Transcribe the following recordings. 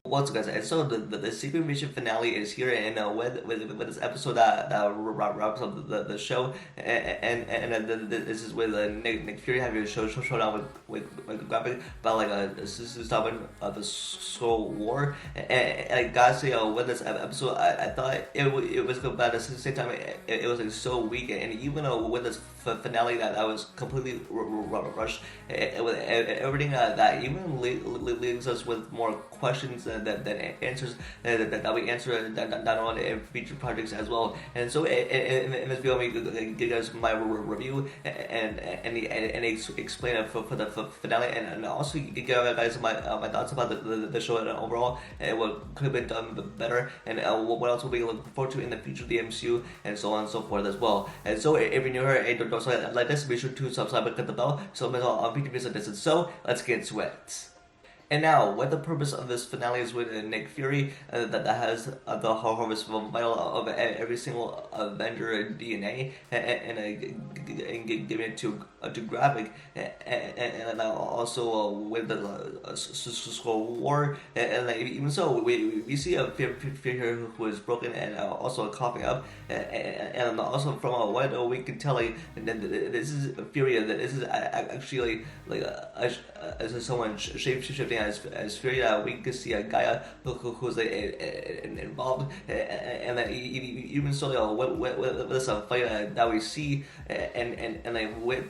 What's good, guys? And so the secret mission finale is here, and with this episode that wraps up the show, and this is with Nick Fury having a showdown with Gravik about like stopping the Soul War. And I gotta say, with this episode, I thought it was good, but at the same time, it was like so weak, and even with this finale that was completely rushed, with everything that even leaves us with more questions than answers that we answer down on in future projects as well. And so in this video, I'm going to give you guys my review and explain it for the finale, and also give you guys my thoughts about the show overall, and what could have been done better, and what else we'll be looking forward to in the future of the MCU, and so on and so forth as well. And so if you're new here and don't like this, be sure to subscribe and click the bell so on future videos like this. And so let's get into it. And now, what the purpose of this finale is with Nick Fury, that has the harvest vital of every single Avenger DNA, and giving it to Gravik, and also with the Soul War, and even so, we see a Fury who is broken and also coughing up, and also from what we can tell, like, this is Fury, that this is actually like someone shape-shifting as Fury. We can see a Gaia who's like involved, and then even so, with this fight that we see, and like with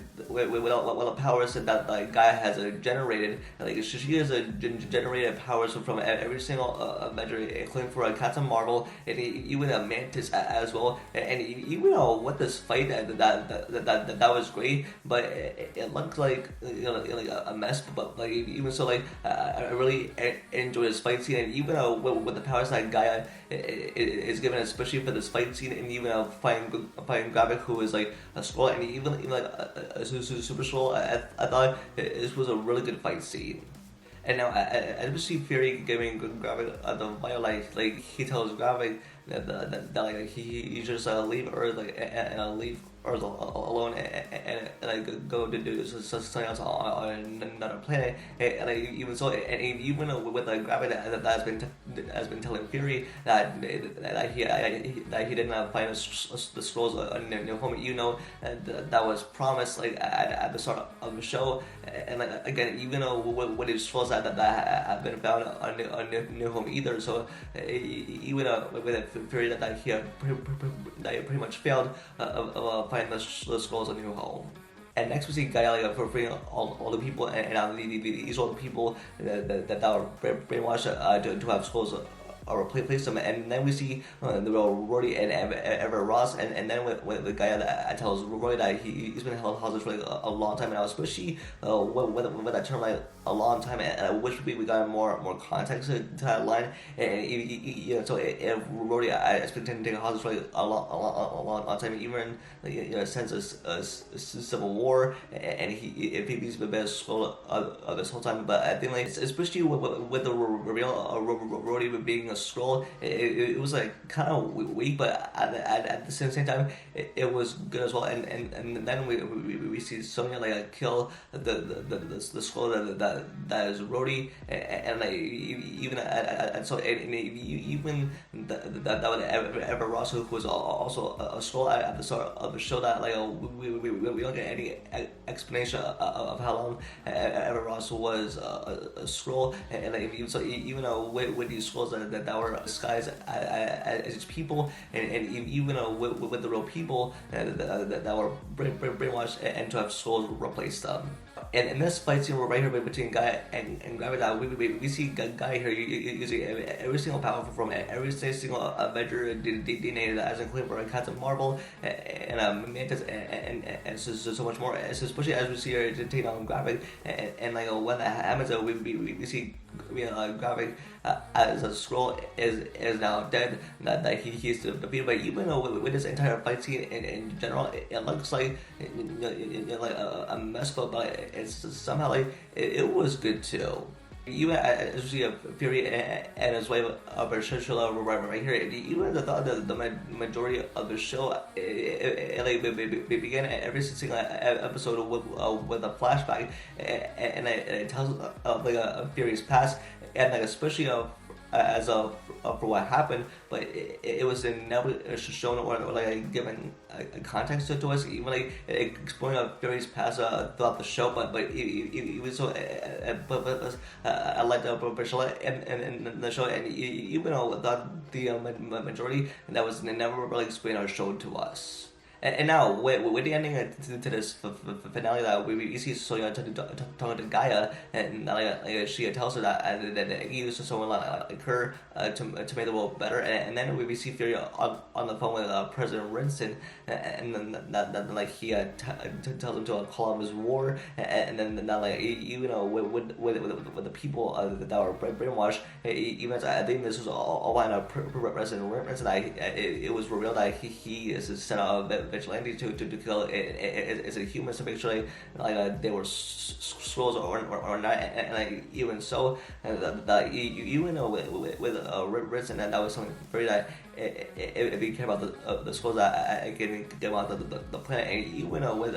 all the powers that like Gaia has generated, like she has generated powers from every single Avenger, including for Captain Marvel, and even a Mantis as well. And even with this fight that was great, but it looked like like a mess. But like even so, like I really enjoyed this fight scene, and even with the powers that Gaia is given, especially for this fight scene, and even fighting Gravik, who is like a scroll, and even like a super scroll. I thought this was a really good fight scene. And now, as we see Fury giving Gravik the vial, like he tells Gravik that like he just leave Earth, like and leave Earth alone, and like go to do something else on another planet, and like, even so, and even with like Gravik that has been telling Fury that he didn't find the scrolls on New Home, that was promised like at the start of the show, and like again, even with these scrolls that have been found on New Home either, so even with Fury that he pretty much failed of finding the scrolls on New Home. And next we see Gaia like, for freeing all the people, and these are all the people that were brainwashed to have scrolls or replace them, and then we see the real Rudley and Ever Ross, and then with the guy that tells Roy that he's been held hostage for like a long time now, especially with that term like a long time, and I wish we got more context to that line, and so if Rhodey I expect him to take a hostage for like a long time, even like, a sense of civil war, and if he's been a scroll of this whole time, but I think like especially with the reveal of Rhodey being a scroll, it was like kind of weak, but at the same time it was good as well, and then we see Sonya like kill the scroll that is Rhodey, and like even even that would Ever Ross, who was also a scroll at the start of the show, that like we don't get any explanation of how long Ever Ross was a scroll, and like even with these scrolls that were disguised as people, and even with the real people that were brainwashed and to have scrolls replace them. And in this fight scene, we're right here between Gaia and Gravik, we see Gaia here using every single power from every single Avenger DNA that has included for Captain Marvel and Mantis and so much more. Especially as we see her take on Gravik, and like when that happens, we see Gravik as a scroll is now dead, that he's defeated. But even with this entire fight scene in general, it looks like like a mess, but it's somehow like it was good too. Even as you see a Fury and his wife of her show right here, even the majority of the show, it began every single episode with a flashback, and it tells like a Fury's past, and like especially for what happened, but it was never shown or like given a context to us, even like exploring Fury's past throughout the show. But it was so I liked Priscilla in the show, and even though without the majority, that was never really explained or showed to us. And now, with the ending to this finale, that we see Sonya talking to Gaia, and she tells her that he used someone like her to make the world better, and then we see Fury on the phone with President Rinson, and then that like he tells him to call off his war, and then like with the people that were brainwashed, even I think this was all on President Rinson. It was revealed that he is sent out of vigilante to kill as a human to make sure they were scrolls or not, and like even so, that you know with Ritz, and that was something very that if you care about the scrolls that I can get about the planet, and even with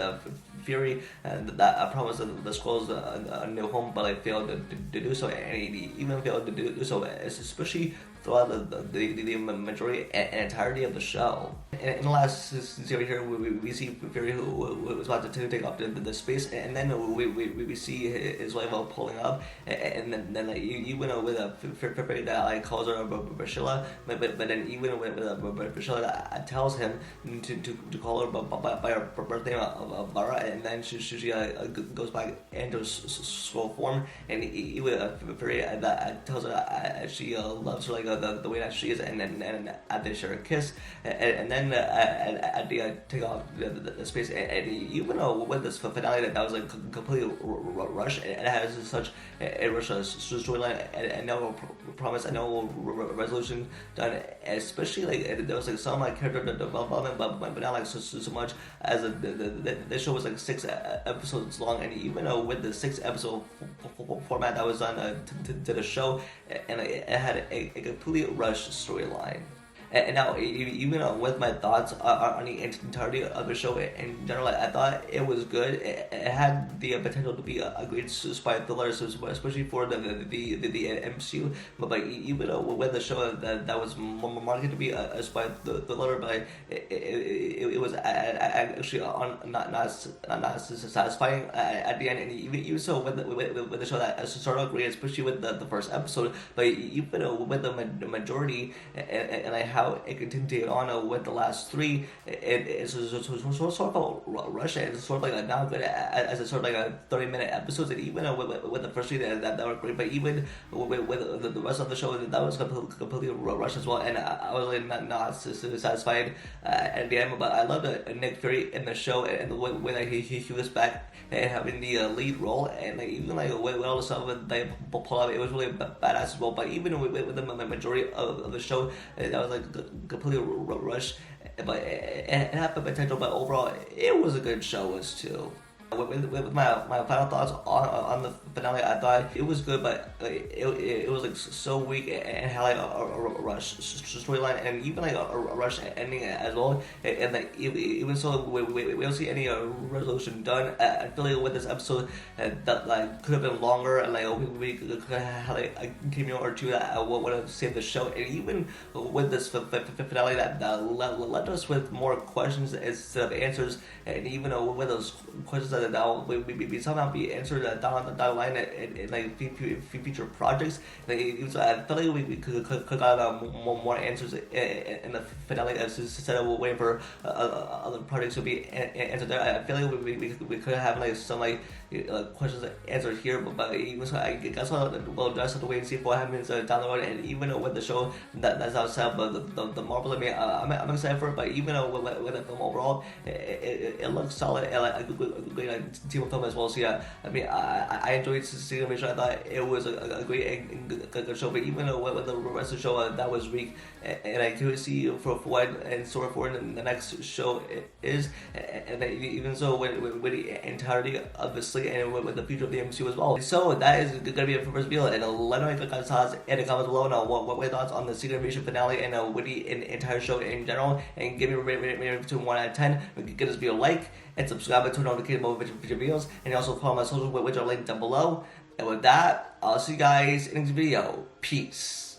Fury, that I promised the scrolls a new home, but I failed to do so, and he even failed to do so, especially throughout the majority and entirety of the show. In the last series here, we see Fury who was about to take off the space, and then we see his wife pulling up, and then like you went with a Fury that like calls her Priscilla, but then even with Priscilla that tells him to call her by her birth name of Bara, and then she goes back into scroll form, and even Fury that tells her she loves her like the way that she is, and then they share a kiss, and then at the take off the space, and even with this finale that was like completely rushed, and it has such a rushed storyline, and no promise, and no resolution done, especially like there was like some like character development, but not like so much as the show was like 6 episodes long, and even with the 6 episode format that was done to the show, and it had a completely rushed storyline. And now, even with my thoughts on the entirety of the show in general, I thought it was good. It had the potential to be a great spy thriller, especially for the MCU. But even with the show that was marketed to be a spy thriller, but it was actually not satisfying at the end. And even so, with the show that started out great, especially with the first episode, but even with the majority and I how it continued on with the last 3, it's sort of rushed. It's sort of like not good as a sort of like a 30-minute episodes, and even with the first 3 that were great, but even with the rest of the show that was completely rushed as well, and I was really not satisfied at the end. But I loved Nick Fury in the show, and the way that he was back and having the lead role, and like even like with all the stuff that they pull out, it was really badass as well. But even with the majority of the show, that was like completely rushed, but it had the potential. But overall, it was a good show as too. With my final thoughts on the finale, I thought it was good, but it was like so weak and had like a rush storyline, and even like a rush ending as well. And like even so, we don't see any resolution done. I feel like with this episode that like could have been longer, and like we could have had like a cameo or 2 that would have saved the show. And even with this finale that left us with more questions instead of answers, and even with those questions that we somehow be answered down the line in like future projects. Like, I felt like we could got more answers in the finale instead of waiting for other projects to be answered there. I feel like we could have like some like questions answered here, but even so, I guess we'll just have to wait and see what happens down the road. And even with the show that's outside, but the Marvels, I mean, I'm excited for it. But even with the film overall, it looks solid, and like a good team of film as well. So yeah, I mean, I enjoyed seeing the show. I thought it was a great and good show. But even with the rest of the show, that was weak, and I do see for what and sort of for the next show is, and even so with the entirety of the slate and with the future of the MCU as well. So that is gonna be it for first video, and let me know your thoughts in the comments below. Now, what were your thoughts on the Secret Invasion finale and with the entire show in general, and give me a rating between 1 out of 10. Give this video a like and subscribe and turn on notifications about future videos, and also follow my socials, which are linked down below. And with that, I'll see you guys in the next video. Peace.